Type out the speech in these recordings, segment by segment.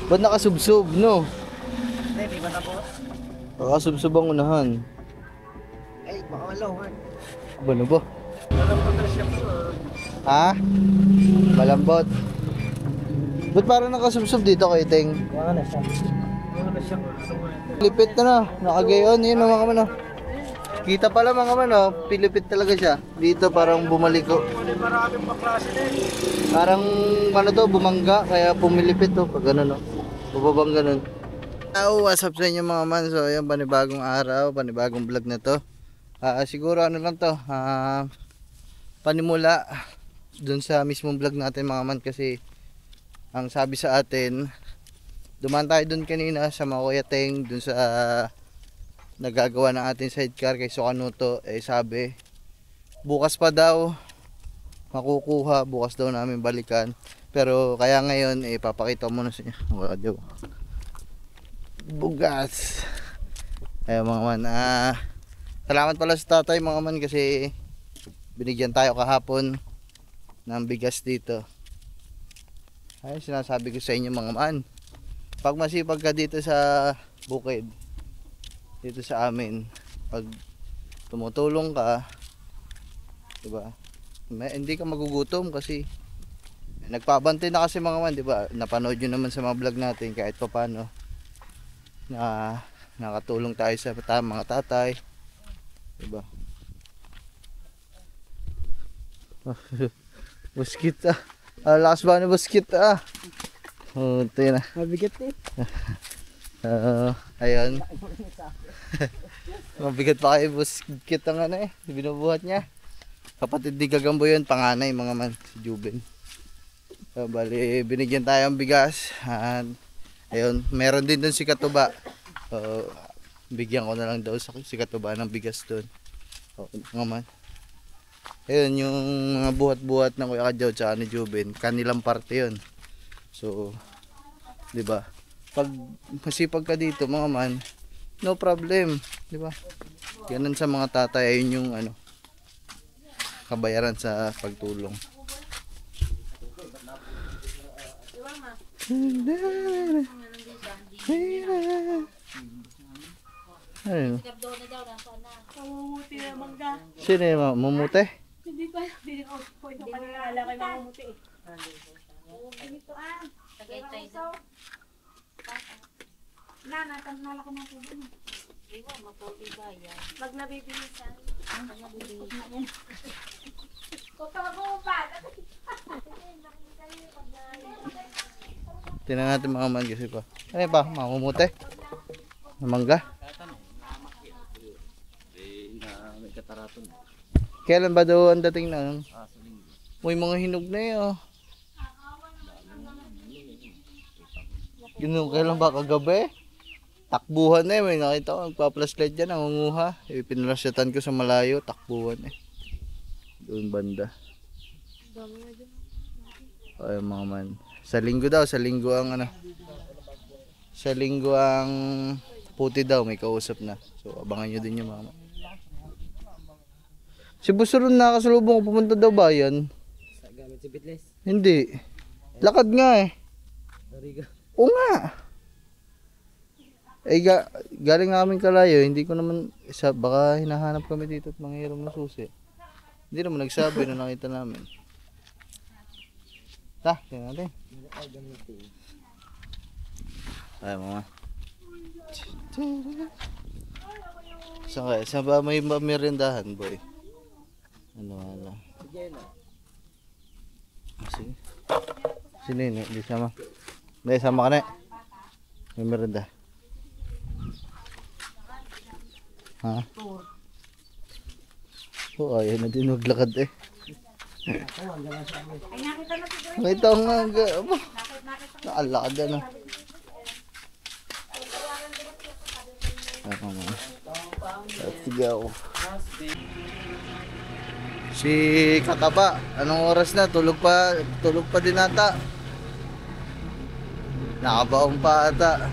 Ba't nakasubsob, no? Hindi ba tapos? Nakasubsob ang unahan. Ay, baka malawan. Ano ba? Alam ko na siya po. Ha? Malambot. Ba't parang nakasubsob dito kay Teng? Baka na siya. Baka na siya. Pilipit na na. Nakagayon. Yun o mga mano. Kita pala mga mano. Pilipit talaga siya. Dito parang bumalik ko. Maraming paklase din. Parang ano to, bumangga. Kaya pumilipit to. Pag ano no. Bubabang ganun. What's up sa inyo mga man? So ayan, panibagong araw. Panibagong vlog na to. Siguro ano lang to. Panimula. Dun sa mismong vlog natin mga man. Kasi ang sabi sa atin, dumaan tayo dun kanina sa mga Kuya Teng, dun sa nagagawa ng ating sidecar kay Sokanuto. Sabi, bukas pa daw makukuha, bukas daw namin balikan. Pero kaya ngayon, papakita mo na sa inyo. Bugas. Ayun mga man, salamat pala sa tatay mga man kasi binigyan tayo kahapon ng bigas dito. Ay, sinasabi ko sa inyo mga man, pag masipag ka dito sa bukid, dito sa amin, pag tumutulong ka, diba, hindi ka magugutom kasi nagpabantay na kasi mga man, diba, napanood nyo naman sa mga vlog natin kahit pa paano na nakatulong tayo sa mga tatay, diba. Buskit lakas ba ni buskit ito yun Mabigat eh. Ayun. Mabigat pa kayo buskit ang ano binubuhat niya. Kapatid di Gagambo yun, panganay mga man, si Juben. Bali binigyan tayo ng bigas at ayun, meron din dun si Katuba. Bigyan ko na lang daw si Katuba ng bigas dun. Mga man, ayun yung mga buhat-buhat ng Kuya Kadyaw tsaka ni Juben, kanilang parte yun. So, di ba? Pag masipag ka dito mga man, no problem, di ba? Ganun sa mga tatay, ayun yung ano, kabayaran sa pagtulong. Ayun. Mamumuti na mangga. Sino yung mamute? Hindi pa, hindi ko panilala kay mamumuti eh. Dito Tagaytay daw. Natanala ko na po dun. Iwa, maputi ba yan? Pag nabibilisan. Pag nabibilisan. Kung ba? Tingnan natin mga man kasi pa. Ano pa? Mamumute? Mangga? May kataraton. Kailan ba daw ang dating na? May mga hinog na yun. Ganun, kailan ba kagabi? Takbuhan na may nakita ko, nagpa-flashlight dyan, nangunguha. Pinalasyatan ko sa malayo, takbuhan doon banda. Ay mga man. Sa linggo daw, sa linggo ang ano. Sa linggo ang puti daw, may kausap na. So abangan nyo din yung mga man. Si Busuron nakasalubong ko, pumunta daw bayan. Sa gamit si Bitles. Hindi. Lakad nga Dariga. Oo nga. Galing namin kalayo, hindi ko naman baka hinahanap kami dito at manghiram ng susi. Hindi naman nagsabi na nakita namin. Tingnan natin. Ay mga. Saan ba may merindahan boy? Ano. Sige. Sino yun? Hindi sama. Hindi, sama ka na. May merinda. Ha? Oo, ayaw na din maglakad eh. Nakita ko nga. Nakalakad ano. Let's go. Si Kakaba, anong oras na? Tulog pa din ata. Nakabaong pa ata.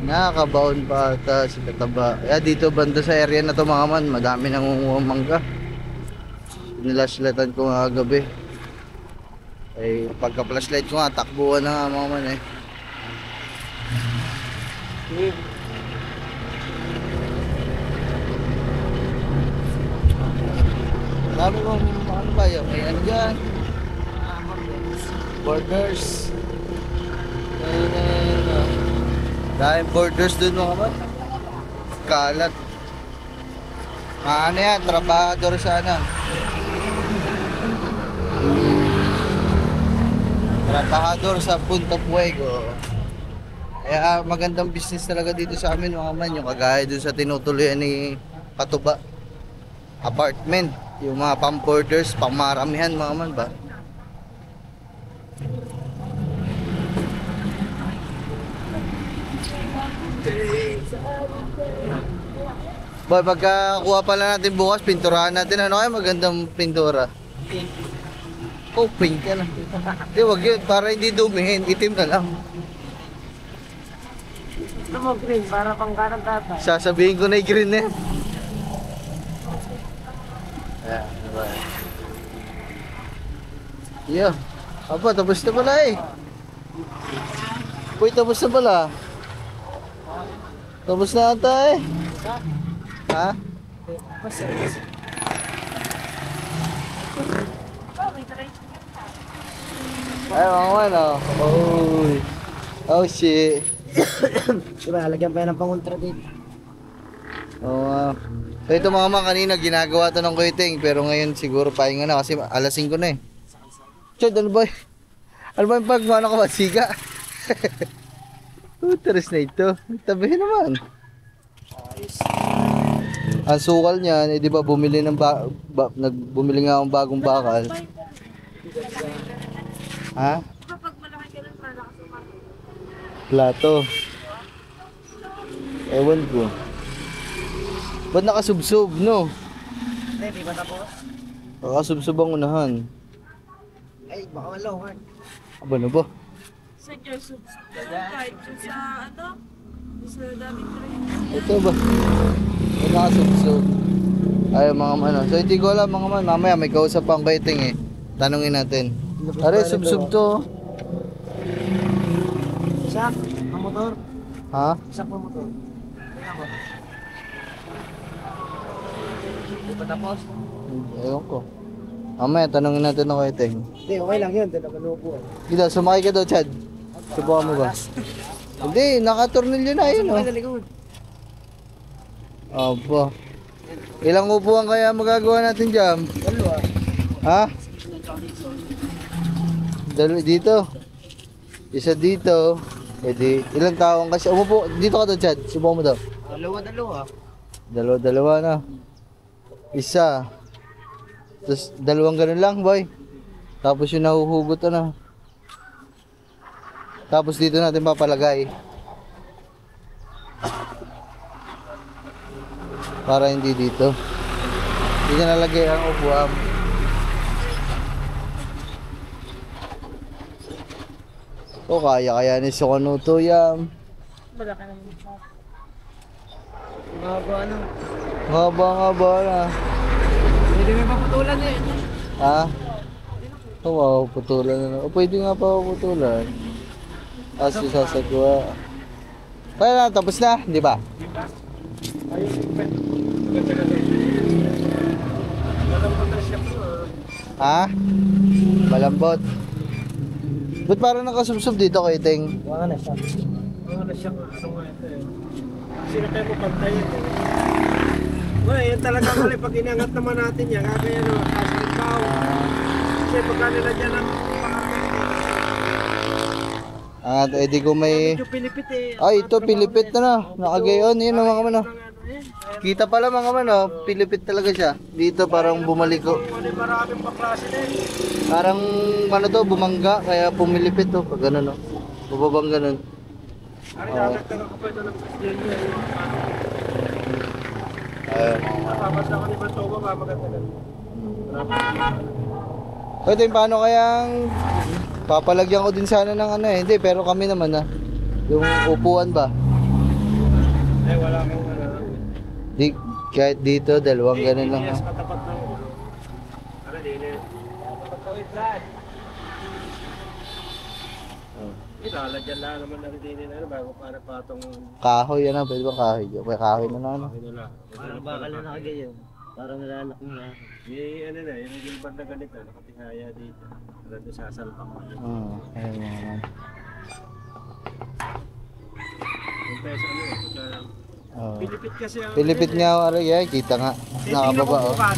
Nakakabaon pa ata si Kakaba. Dito banda sa area na to mga man, madami nangunguha mangga. Nilashlightan ko nga gabi. Ay, pagka flashlight ko nga, takbuhan na nga mga man eh. Dami kong ano ba yun? May ano dyan? Borders. Daming borders dun mga man. Kalat. Ano yan? Trabahador sana. Trabahador sa Punta Fuego. Kaya magandang business talaga dito sa amin mga man. Yung kagaya dun sa tinutuloyan ni Katuba. Apartment. Yung mga pang-borders, pang-maramihan mga man ba? Boy, pagka kuha pala natin bukas, pinturahan natin. Ano kaya magandang pintura? Oh, pink yan. Di, wag yun. Para hindi dumihin. Itim na lang. Ito mo green, para pang kanang tatay. Sasabihin ko na i-green na yan. Ayan, diba? Yeah. Aba, tapos na pala eh. Uy, tapos na pala. Tapos na ata eh. Ha? Ay, mga man oh. Oh, oh shit. Diba, lagyan pa yan ng panguntra dito. Oo nga. So ito mga man, kanina ginagawa to ng kuiting. Pero ngayon siguro pahinga na kasi alas 5 na eh. Chod, ano ba? Ano ba yung pagmano ka ba? Siga? Uteres na ito. Tabihin naman. Ang sukal niyan, eh di ba bumili ng bumili nga akong bagong bakal. Ha? Kapag malaki ka lang, para nakasukat. Plato. Ewan ko. Ba't nakasubsob, no? Hindi, di ba tapos? Nakasubsob ang unahan. Ay, baka malawan. Aba na ba? Sa Joseph. Kahit yun sa ano? Sa daming train. Ito ba? Ba't nakasubsob? Ay, mga man. So, hindi ko alam mga man. Mamaya may kausap pang kaiting eh. Tanungin natin. Are, subsob to. Isak, ang motor. Ha? Isak mo motor. Tingnan mo. Di ba tapos? Ewan ko. Mamaya, tanungin natin ng kaiting. Hindi, okay lang yun. Dala manupo. Gila, sumakay ka daw, Chad. Subukan mo ba? Hindi, nakatornilyo na yun, oh. Sumakay sa likod. Aba. Ilang upuan kaya magagawa natin dyan? Dalawa. Ha? Dito. Isa dito. Pwede. Ilang taong kasi. Umupo. Dito ka doon, Chad. Subukan mo daw. Dalawa. Dalawa na. Isa. Tapos dalawang ganun lang, boy. Tapos yung nahuhugot na. Tapos dito natin papalagay. Para hindi dito. Hindi na nalagay ang upuan. O kaya ni Sokonuto yan. Malaki naman siya. Mahaba ano? Haba na. Hindi may paputulan eh. Ha? Oo, putulan na. O pwede nga pa putulan. Kasi sasagwa. Kaya na, tapos na, di ba? Ha? Malambot. Ba't parang nakasubsob dito kay Ting? Wala na siya. Wala na siya. Ano nga ito eh. Sino kayo po pantayin eh. Well, yan talaga mali pag inangat naman natin yan. Kaya no, kasi ikaw. Kasi pagka nila dyan ang At edi ko may... medyo pilipit eh. Ay, ito, pilipit na. Nakagayon, yun ang mga mano. Kita pala mga mano, pilipit talaga siya. Dito parang bumalik ko. Maraming paklase na eh. Parang ano to, bumangga, kaya pumilipit to. Pag gano'n, no? Bubabang gano'n. Ari, dadagdagan ko pa ito ng presyon niya. Ayun. Napapasya ko ni Bantogo, maganda na. Pwede paano kayang papalagyan ko din sana ng ano eh. Hindi, pero kami naman na. Yung upuan ba? Eh, wala akong ano. Di, kahit dito, dalawang ganun lang. Yes, Ha? katapat ng ulo. Ari, Pagkawit lahat. Ilalagyan lang naman na rin din na bago para patong Kahoy, ano? Pwede ba kahoy? May kahoy na ano? nila. Parang bakal na nakagayon. Parang nalalak mo na. Ano na, yung band na ganito, nakatihaya dito. Parang sasalpak mo. Ayun mga man. Yung peso Pilipit kasi ang... Pilipit nga, kita nga. Nakababa, oh. Bukas,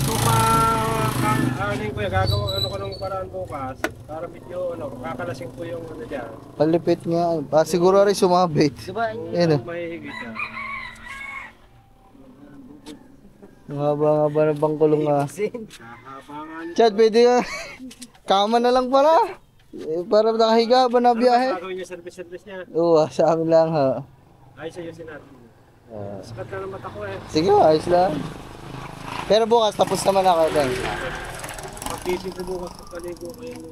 kung gagawa ano ko ng paraan bukas, para medyo, kakalasing ko yung dyan. Palipit nga. Siguro rin sumabit. Diba? Yan, oh. Mahihigit ka. Ang haba-haba na bang kulong nga. Haba nga nito. Chad, pwede nga. Kama na lang para. Para nakahiga ba na biyahe? Gagawin niya service niya. Oo, sa amin lang ha. Ayos ayusin natin. Sikat na ng mata ko eh. Sige, ayos lang. Pero bukas, tapos naman ako. Pag-isip ko bukas sa paligo kayo.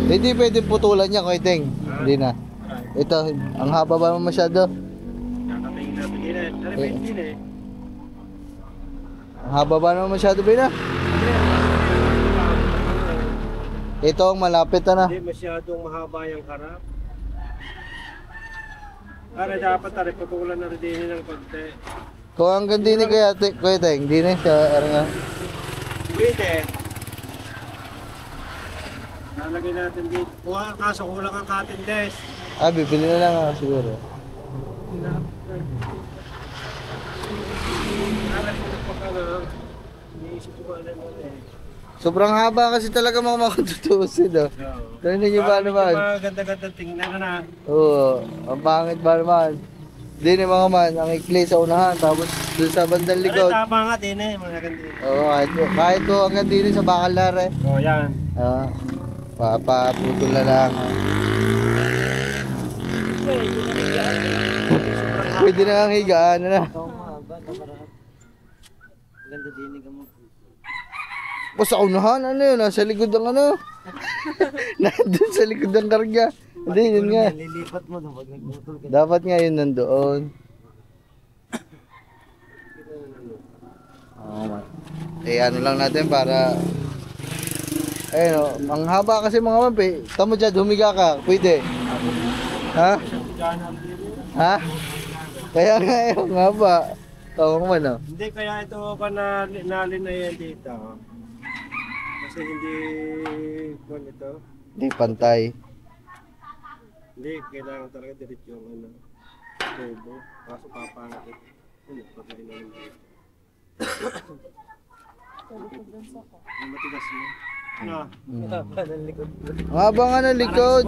Hindi pwede putulan niya, Koiteng. Hindi na. Ito, ang haba ba naman masyado? Kakatingin natin din eh. Ano din eh. Ang haba ba naman masyado, Bina? Ito ang malapit na. Hindi masyadong mahaba yung karap. Para dapat tayo putulan na rin din ng konti. Kung hanggang din kaya, Koiteng, hindi na siya. Nga. Pwede. Lalagay natin dito. Kaso kulang ang cutting desk. Bibili na lang ako siguro. Sobrang haba kasi talaga mga makututusin, oh. Tignan niyo ba naman? Ganda-ganda tingnan na. Oo, ang pangit ba naman? Di ni mga man, ang ikli sa unahan, tapos doon sa bandang likod. Tama nga din eh, mga ganda. Oo, kahit ko hanggang din sa bakal na rin. Yan. Papaputol na lang. Pwede na ang higaan na. Oo, mahaba. Ganda dinig mo. O sa unahan, ano yun? Nasa likod ng ano? Nandun sa likod ng karga. Hindi, yun nga. Lilipat mo doon pag nagputol ka. Dapat nga yun nandoon. Ano lang natin para... Ayun o, ang haba kasi mga mampi. Tamo dyan, humiga ka. Pwede. Ha? Ha? Kaya nga ang haba. Tawang man o. Hindi, kaya ito pa nalin na yan dito. Kasi hindi kung ito. Hindi pantay. Hindi, kailangan talaga diretso yung tubo. Kaso papangat ito. Pagkain na yung dito. Ang matigas mo. Ang haba nga ng likod.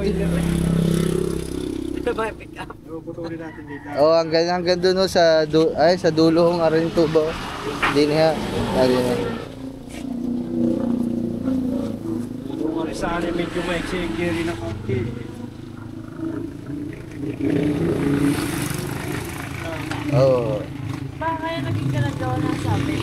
Ito ba yung pick up? Putulin natin dito. Oh, hanggang doon sa sa dulo ng aring tubo. Hindi niya. Dari na. Kung sa akin medyo maiksi rin ang konti. Oo. Baka kaya naging galang-gawa na sabi.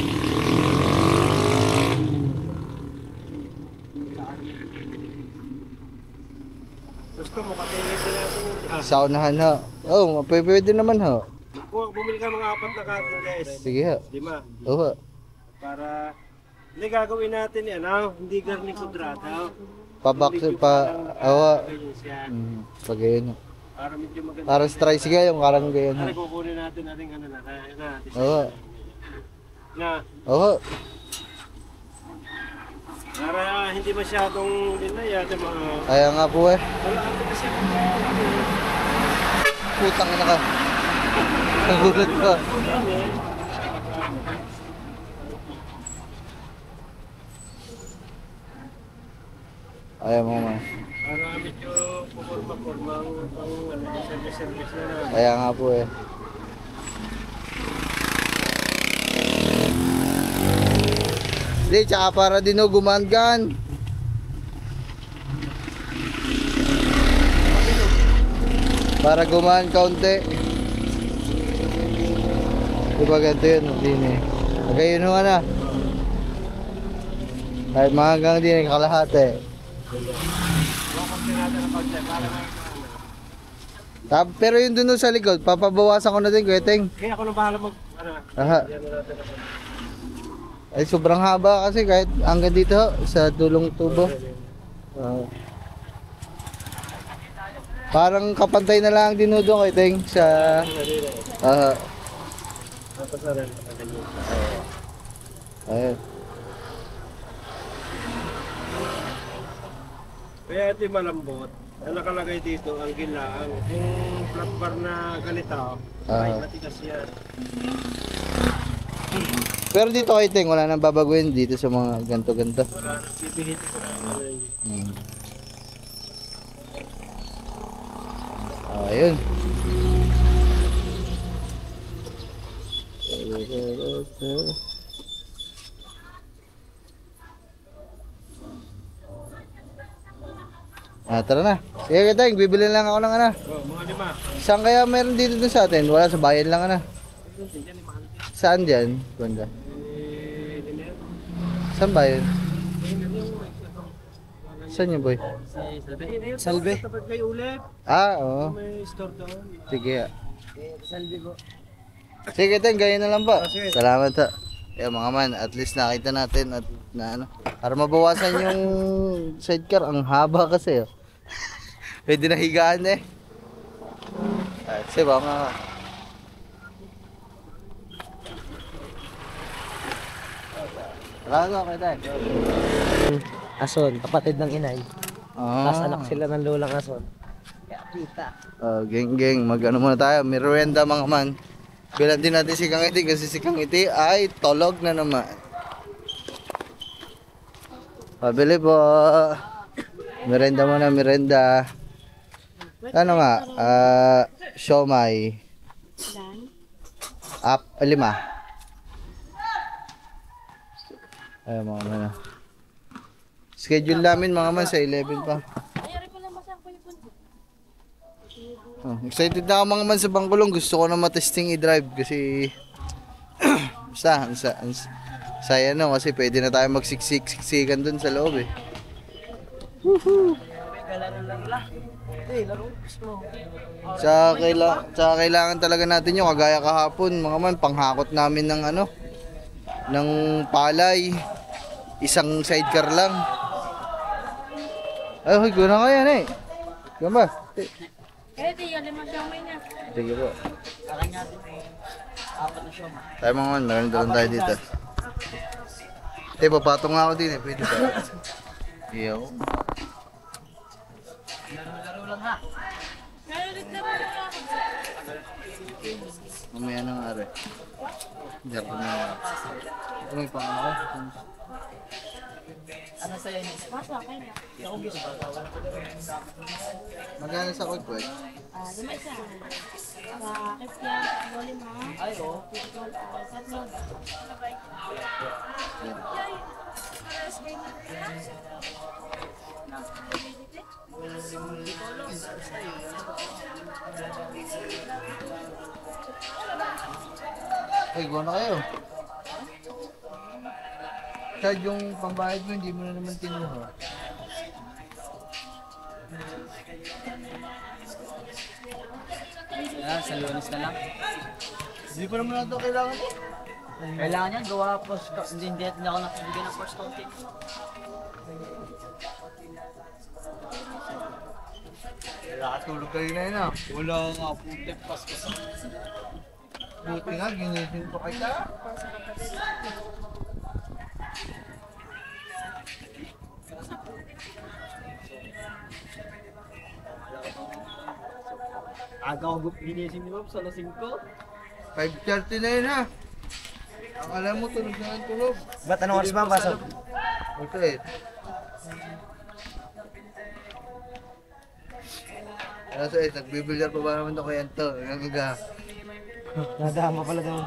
Gusto mo katingin sila natin. Sa unahan ho. Oo, pwede naman ho. Kung bumili ka mga 4 na cutting guys. Sige ho. 5. Oo. Para hindi gagawin natin yan, hindi garni kudrata. Pabak pa awa. Ganyan siya. Pag ganyan. Para medyo maganda. Para tricycle yung karang ganyan ho. Para kukunin natin na rin ano na. Oo. Na, Oo. para hindi masyadong linaya at mga... Kaya nga po eh. Wala ako kasi. Putang ina ka. Nagulat ka. Ayaw mo man. Para medyo puporma-porma ang service na. Kaya nga po eh. Hindi, tsaka para din o gumangan. Para gumaan kaunti. Diba ganito yun? Hindi eh. Magayon ho na. Kahit mga hanggang din kalahati. Pero yung dun sa likod, papabawasan ko na din, Kuya Teng. Kaya ako na bahala mag, ano, Aha. yan na natin ako. Ay, sobrang haba kasi kahit hanggang dito sa dulong tubo. Parang kapantay na lang dinudong, Kuya Teng, sa... Tapos na rin. Ayun. Kaya ito yung malambot. Ang nakalagay dito, ang gilaang. Yung flat bar na ganito, ay matigas yan. Pero dito, Kuya Teng, wala nang babaguhin dito sa mga ganto-ganto. Wala, pipilitin ko na ano yun. Ayun. Tara na. Sige, Kuya Teng, bibili lang ako ng ano. Oh, mga 5. Saan kaya meron dito dun sa atin? Wala, sa bayan lang ano. Saan dyan? Banda. Saan ba yun? Saan yun, boy? Salve. Tapat kay Ulep. Oo. May store doon. Sige. Salve po. Sige, Teng, ganyan na lang po. Sige. Salamat ha. Kaya mga man, at least nakita natin at na ano. Para mabawasan yung sidecar, ang haba kasi. Oh. Pwede na higaan eh. Kasi ba nga. Salamat okay tayo. Ason, kapatid ng inay. Ah. Tapos anak sila ng lolang Ason. Kaya kita. Geng, mag-ano muna tayo. Merienda mga man. Bilan din natin si Kang Iti kasi si Kang Iti ay tolog na naman. Pabili po. Merienda muna, merienda. Ano nga? Siomay. Up, 5. Ayun mga man. Schedule namin mga man sa 11 pa. Excited na ako mga man sa Bangkulong. Gusto ko na matesting i-drive kasi saya no kasi pwede na tayo magsiksikan dun sa loob eh. Woohoo! Tsaka kailangan talaga natin yung kagaya kahapon mga man, panghakot namin ng ano ng palay, isang sidecar lang. Ay, huy, guna ko yan eh. Gamba. Eh, di, alam mo siya may na. Sige po. Tayo mga man, meron doon tayo dito. Papatong nga ako din eh, pwede ba? Iyo. Mamaya na nga rin. Diyan ko na. Ito may pangano ko. Ano sa'yo ni Maso, okay na. Magkano sa quick quick? Lima isa. Bakit yan? Loli mo. Ay, oo. Tatlo. Ay, gawa na kayo. Chad, yung pambayad mo, hindi mo na naman tinuha. Sa Lunes na lang. Hindi pa naman natin kailangan eh. Kailangan yan, gawa post hindi ako nakabigyan ng first counting. Nakatulog kayo na yun ah. Wala nga po, pas kasi. Buti nga, ginising ko kita. Aga ko ginising ni Ma'am sa lasing ko. 5:30 na yun ha. Ang alam mo, tulog na ang tulog. Ba't anong oras ba pasok? Okay. Alas 8, nagbibilyar pa ba naman ito kay Anto? Nagaga. Nadama pala daw.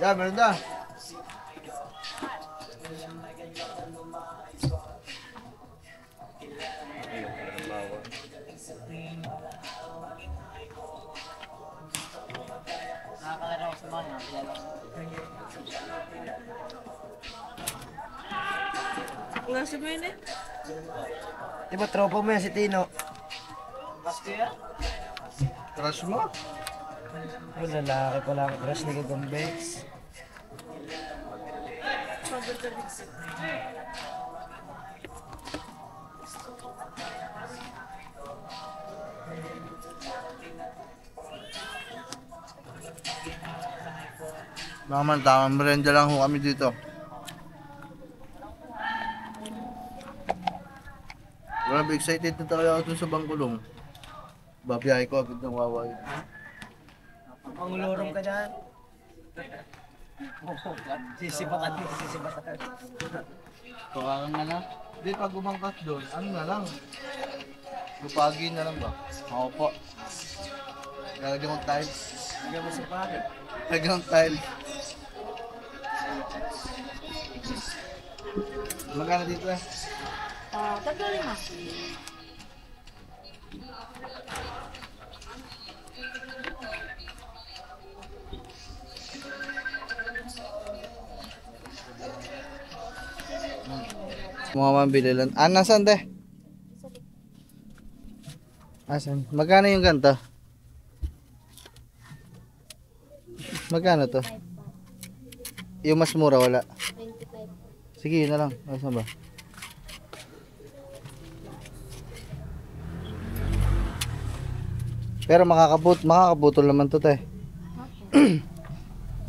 Yeah, meron na. Nakakalaran ko sa mga kilala ko. Kaklase mo yun eh. Di ba tropa mo yan si Tino? Crush mo? Ay, lalaki pala ang crush ni Gagambex. Baka man, tamang merenda lang ho kami dito. Grabe, excited na talaga ako dun sa Bangkulong. Babiyahe ko agad ng Wawa. Pangulurong ka dyan. Sisibatan. Kawakan na lang. Hindi, pag umangkat doon, ano na lang? Lupagi na lang ba? Ako po. Lalagyan kong tile. Lagyan mo sa pare. Lalagyan kong tile. Magkano dito eh? 35. Mga mambili lang. Ah, nasan te? Asan? Magkano yung ganito? Magkano to? Yung mas mura wala. 25. Sige, yun na lang. Asan ba? Pero makakaputol naman to te.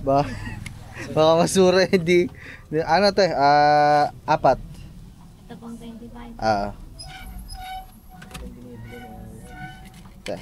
Ba? Baka masura hindi. Ano te? Apat. Ito pang 25. Te.